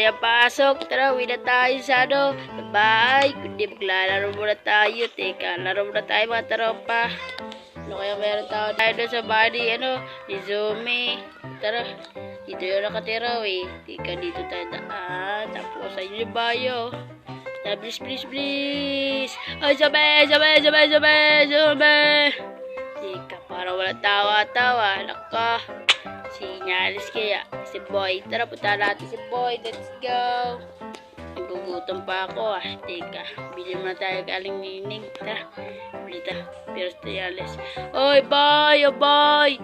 masaya pasok. Tara, uwi na tayo sa ano. Bye. Kundi maglalaro muna tayo. Teka, laro muna tayo mga tropa. Ano kaya meron tayo doon sa body, ni Zumi. Tara, dito yung nakatira, Tika, dito tayo daan. Tapos, ayun yung bayo. Please, please, please. Ay, Zumi. Tika, parang walang tawa-tawa. Naka, sinyalis kaya. Si Boy. Tara, punta natin si Boy. Let's go. Nagugutom pa ako, Tika, bili muna tayo galing nining. Tara, bili tayo. Pero sinyalis. Oy, Boy! Oh, Boy!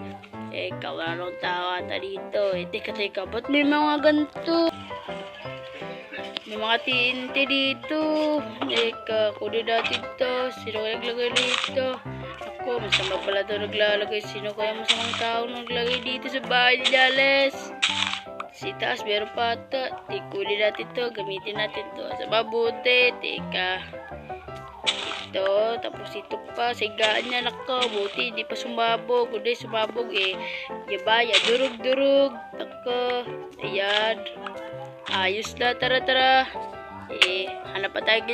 Teka, wala nang tawa dito. Teka, ba't may mga ganito? May mga TNT dito. Teka, kunin natin to. Sino kaya naglagay dito? Ako, masama pala ito naglalagay. Sino kaya masamang tao naglagay dito sa bahay ni Jales? Si taas, meron pa ito. Kunin natin to. Gamitin natin to sa mabuti. Teka. Ito. Tapos ito pa. Sigaan niya. Nako. Buti. Hindi pa sumabog. Kundi sumabog Yabaya. Durug. Nako. Ayan. Ayos na. Tara. Hanap pa tayo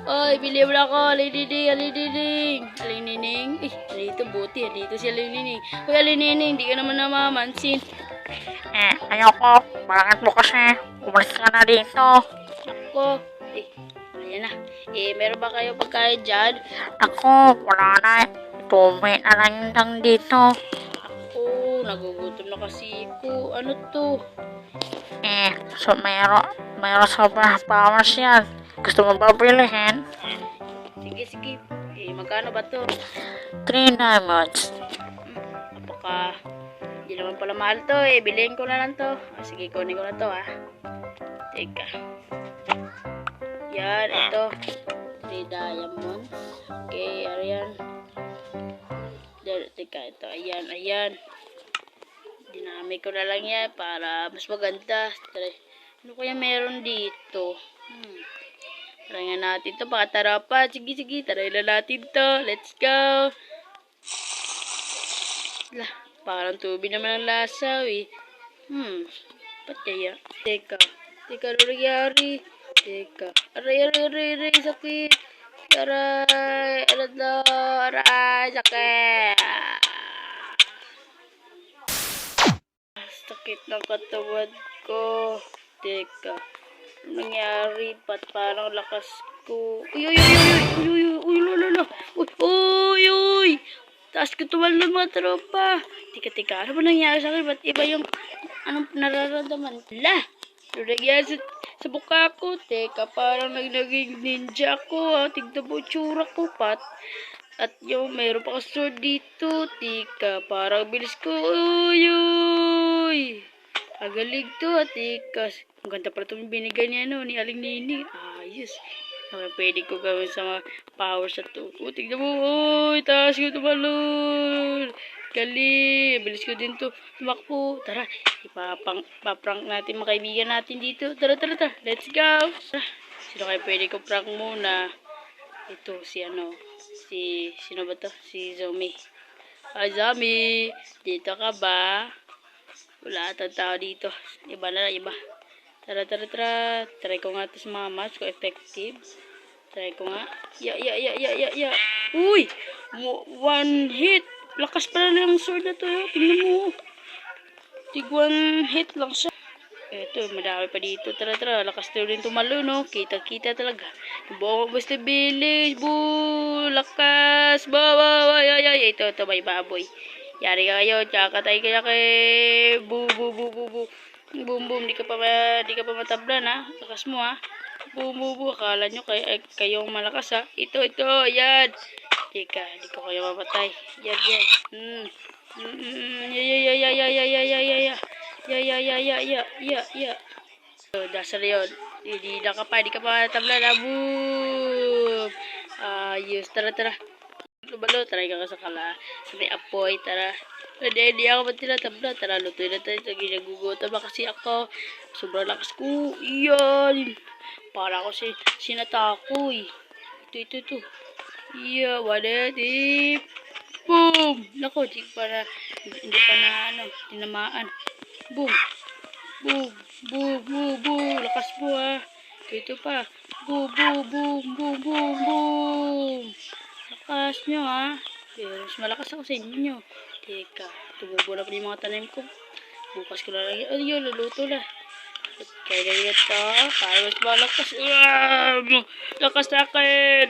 Oy, bili mo na ako. Alinining. Dito buti. Dito si Alinining. Uy, Alinining. Hindi ka naman namamansin. Ayoko. Bakit mo kasi? Umalis ka na dito. Ako. Ayan na. Meron ba kayo pagkain dyan? Ako, wala na. Tumay na lang dito. Ako, nagugutom na kasi ko. Ano to? So mayroon sa bawas yan. Gusto mo ba bilhin? Sige. Magkano ba to? 3 diamonds. Baka hindi naman pala mahal to Bilhin ko na lang to. Sige, kunin ko na to Teka. Yan, ito. 3 diamonds. Okay, ayan. Teka, ito. Ayan. Dinami ko na lang yan para mas maganda. Ano kaya meron dito? Try nga natin to. Baka tara pa. Sige. Try na natin to. Let's go. Parang tubig naman ang lasa, Ba't kaya? Teka, ano nangyari? Teka. Aray, sakit. Aray, sakit. Sakit ng katawan ko. Teka. Ano nangyari? Ba't parang lakas ko? Uy, lala. Uy. Taas ko tumalon mga tropa. Teka. Ano ba nangyari sa akin? Ba't iba yung anong nararamdaman? Ano nangyari sa buka ko? Teka, parang naging ninja ko. Tignan mo tsura ko, Pat. At yung mayroon pa sword dito. Teka, parang bilis ko. Uy. Agalig to, Teka. Ang ganda pala itong binigay niya, ni Aling Nini. Ayos. Pwede ko gawin sa mga power sa to. Tignan mo. Uy, taas ko tumalon. Galing. Bilis ko din to tumakbo. Tara, ipaprank natin mga kaibigan natin dito. Tara. Let's go. Sino kayo pwede ko prank muna? Ito, sino ba to? Si Zumi. Zumi. Dito ka ba? Wala atang tao dito. Iba. Tara. Try ko nga ito sa mga match ko effective. Try ko nga. Ya. Uy! One hit. Lakas pala ng sword na to. Tingnan mo. Tig one hit lang siya. Eto, madami pa dito. Tara. Lakas na rin tumalo, no? Kita talaga. Buong gusto village. Boo! Lakas! Ay. Ito, may baboy. Yari ka kayo. Kakatay kaya kay boo. Boom. Di ka pa matablan, Lakas mo, Boom. Akala nyo kayong malakas, Ito. Yan. Teka, di ko kayo mamatay. Yan. Ya. Dasar yun. Di ka pa matablan, Boom. Ayos. Tara. Lumalo, try ka sa kala. Sa may apoy, tara. Hindi ako tinatabla. Tara, lutuin na tayo. Ginagugutom na kasi ako. Sobrang lakas ko. Iyan. Para ako sinatako, Ito. Iya, wala. Boom! Nako, hindi pa na, tinamaan. Boom. Boom, boom, boom. Lakas po ha. Ito pa. Boom, boom, boom, boom, boom, boom. Lakas nyo ha. Pero mas malakas ako sa inyo. Teka, tumubo na pa yung mga tanim ko. Bukas ko na lang yun. Ay, yun, luluto na. At kaya na ito. Para mas malakas. Lakas na akin.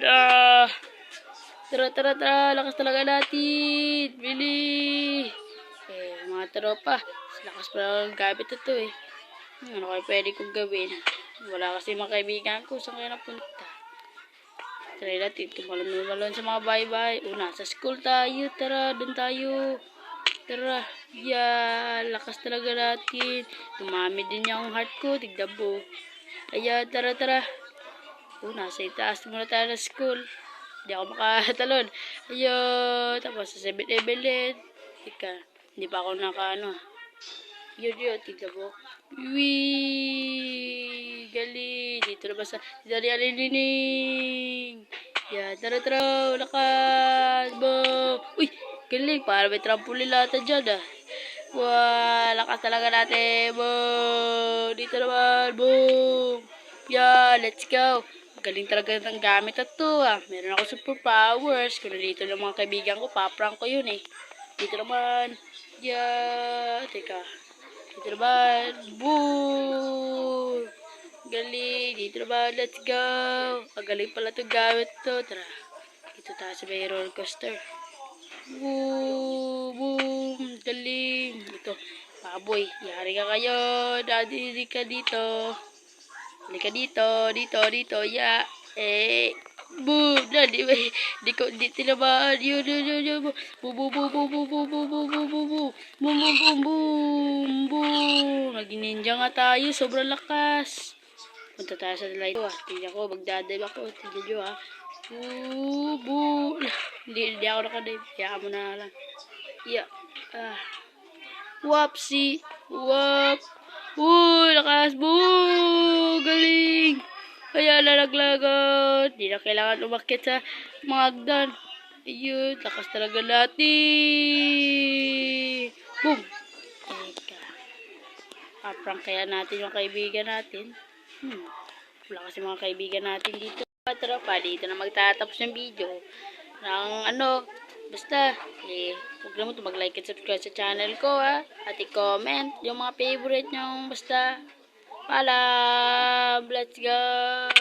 Tara, tara, tara. Lakas talaga natin. Bili. Mga tropa. Lakas pa lang ang gamit ito eh. Ano kayo pwede kong gawin? Wala kasi mga kaibigan ko. Saan kayo napunta? Try natin. Tumalon sa mga bahay-bahay. Una, sa school tayo. Tara, dun tayo. Tara. Yeah, lakas talaga natin. Tumami din yung heart ko. Tigdabo. Ayan, tara, tara. Una, sa itaas muna tayo na school. Hindi ako makatalon. Ayun. Tapos sa 7-Eleven. Ika, hindi pa ako nakaano. Yun, tigdabo. Wee! Galing! Dito na ba sa... Dito na alilining! Yan, tara, tara! Lakas! Boom! Uy! Galing! Para may trampoline lahat dyan ah. Wow! Lakas talaga natin! Boom! Dito naman! Boom! Yan! Let's go! Galing talaga ng gamit at to ah. Meron ako superpowers. Kung dito ng mga kaibigan ko, paprank ko yun eh. Dito naman! Yan! Teka. Dito naman. Boom! Galing. Dito naman. Let's go. Ang galing pala itong gamit to. Tara. Dito tayo sa may roller coaster. Boom! Boom! Galing. Ito. Baboy. Yari ka kayo. Daddy, hindi ka dito. Hindi ka dito. Dito. Ya. Boom! Di ko tinamaan. Yun. Boom, boom, boom, boom, boom, boom, boom, boom, boom, boom, boom. Boom, boom, boom, boom, boom. Naging ninja nga tayo. Sobrang lakas. Punta tayo sa light. Tingnan ko. Magdadive ako. Tingnan nyo ha. Boom, boom. Hindi ako nakadive. Kaya mo na lang. Yeah. Whoopsie. Whoop. Lakas. Boom. Galing. Kaya lalaglagan. Hindi na kailangan umakyat sa mga hagdan. Ayun, lakas talaga natin. Boom! Teka. Paprank kaya natin yung kaibigan natin. Wala kasi mga kaibigan natin dito. Tara pa, dito na magtatapos yung video. Basta, huwag naman mag-like at subscribe sa channel ko ha. At i-comment yung mga favorite nyong basta. Paalam! Let's go!